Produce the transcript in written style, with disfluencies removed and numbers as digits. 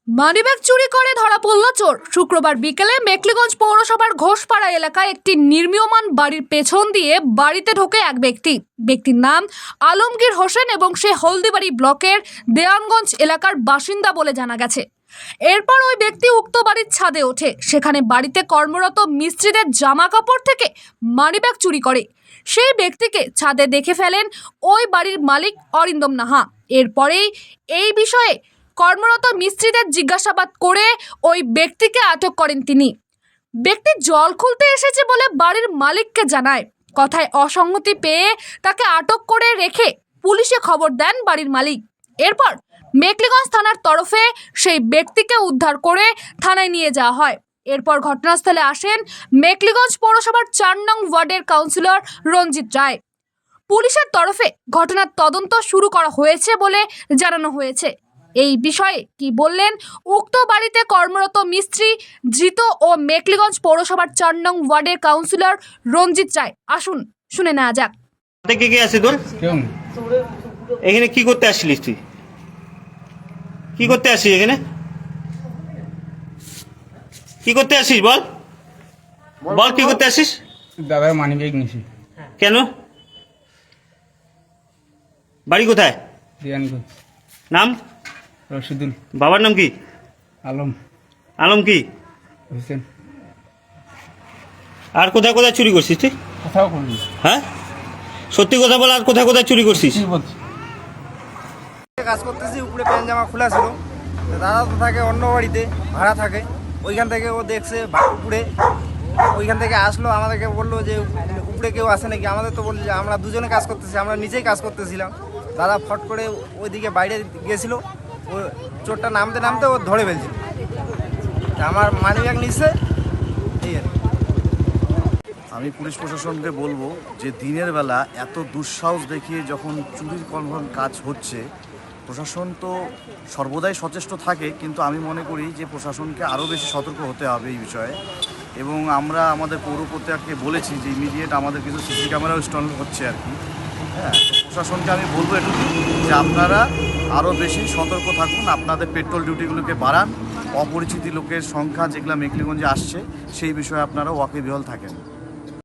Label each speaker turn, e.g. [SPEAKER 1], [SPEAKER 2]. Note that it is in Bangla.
[SPEAKER 1] মানিব্যাগ চুরি করে ধরা পড়ল চোর। শুক্রবার বিকেলে মেখলিগঞ্জ পৌরসভার ঘোষপাড়া এলাকায় একটি নির্মীয়মান বাড়ির পেছন দিয়ে বাড়িতে ঢোকে এক ব্যক্তির নাম আলমগীর হোসেন এবং সে হলদিবাড়ি ব্লকের দেওয়ানগঞ্জ এলাকার বাসিন্দা বলে জানা গেছে। এরপর ওই ব্যক্তি উক্ত বাড়ির ছাদে ওঠে, সেখানে বাড়িতে কর্মরত মিস্ত্রিদের জামা কাপড় থেকে মানিব্যাগ চুরি করে। সেই ব্যক্তিকে ছাদে দেখে ফেলেন ওই বাড়ির মালিক অরিন্দম নাহা। এরপরেই এই বিষয়ে কর্মরত মিস্ত্রিদের জিজ্ঞাসাবাদ করে ওই ব্যক্তিকে আটক করেন তিনি। ব্যক্তি জল খুলতে এসেছে বলে বাড়ির মালিককে জানায়। কথায় অসঙ্গতি পেয়ে তাকে আটক করে রেখে পুলিশে খবর দেন বাড়ির মালিক। এরপর মেখলিগঞ্জ থানার তরফে সেই ব্যক্তিকে উদ্ধার করে থানায় নিয়ে যাওয়া হয়। এরপর ঘটনাস্থলে আসেন মেখলিগঞ্জ পৌরসভার ৪ নং ওয়ার্ডের কাউন্সিলর রঞ্জিত রায়। পুলিশের তরফে ঘটনার তদন্ত শুরু করা হয়েছে বলে জানানো হয়েছে। এই বিষয়ে কি বললেন উক্ত বাড়িতে কর্মরত মিস্ত্রি ধৃত ও মেখলিগঞ্জ পৌরসভার ৪ নং ওয়ার্ডের কাউন্সিলর রঞ্জিত রায়, আসুন শুনে নেওয়া যাক।
[SPEAKER 2] কে কে আছে তোর? এখানে কি করতে আসছিলিস তুই? কি করতে আসছিস এখানে? কি করতে আসিস বল? বল কি করতে আসিস?
[SPEAKER 3] দাদার মানি ব্যাগ নিছি।
[SPEAKER 2] কেন? বাড়ি কোথায়?
[SPEAKER 3] দিয়ানগঞ্জ।
[SPEAKER 2] নাম?
[SPEAKER 3] রশিদুল।
[SPEAKER 2] বাবার নাম কি?
[SPEAKER 3] আলম
[SPEAKER 2] আলম কি?
[SPEAKER 3] হোসেন।
[SPEAKER 2] আর কোথায় কোথায় চুরি করছিস তুই?
[SPEAKER 3] কোথাও করিনি।
[SPEAKER 2] হ্যাঁ, সত্যি কথা বল, আর কোথায় কোথায় চুরি করছিস?
[SPEAKER 3] কি বলছি?
[SPEAKER 4] কাজ করতেছি, উপরে প্যান্ট জামা খোলা ছিল। দাদা তো থাকে অন্য বাড়িতে, ভাড়া থাকে। ওইখান থেকে ও দেখছে উপরে, ওইখান থেকে আসলো, আমাদেরকে বললো যে উপরে কেউ আসে নাকি। আমাদের তো বললো যে আমরা দুজনে কাজ করতেছি, আমরা নিচেই কাজ করতেছিলাম। দাদা ফট করে ওইদিকে বাইরে গিয়েছিল, ও চোরটা নামতে নামতে ও ধরে ফেলছিল। আমার মানি ব্যাগ নিচ্ছে, এই আর কি।
[SPEAKER 5] আমি পুলিশ প্রশাসনকে বলবো যে দিনের বেলা এত দুঃসাহস দেখিয়ে যখন চুরির কনফার্ম কাজ হচ্ছে, প্রশাসন তো সর্বদাই সচেষ্ট থাকে, কিন্তু আমি মনে করি যে প্রশাসনকে আরও বেশি সতর্ক হতে হবে এই বিষয়ে। এবং আমরা আমাদের পৌর প্রত্যেককে বলেছি যে ইমিডিয়েট আমাদের কিছু সিসি ক্যামেরাও ইনস্টল হচ্ছে আর কি। হ্যাঁ, প্রশাসনকে আমি বলবো এটুকু যে আপনারা আরও বেশি সতর্ক থাকুন, আপনাদের পেট্রোল ডিউটিগুলোকে বাড়ান, অপরিচিত লোকের সংখ্যা যেগুলো মেখলিগঞ্জে আসছে সেই বিষয়ে আপনারা ওয়াকিবহাল থাকেন।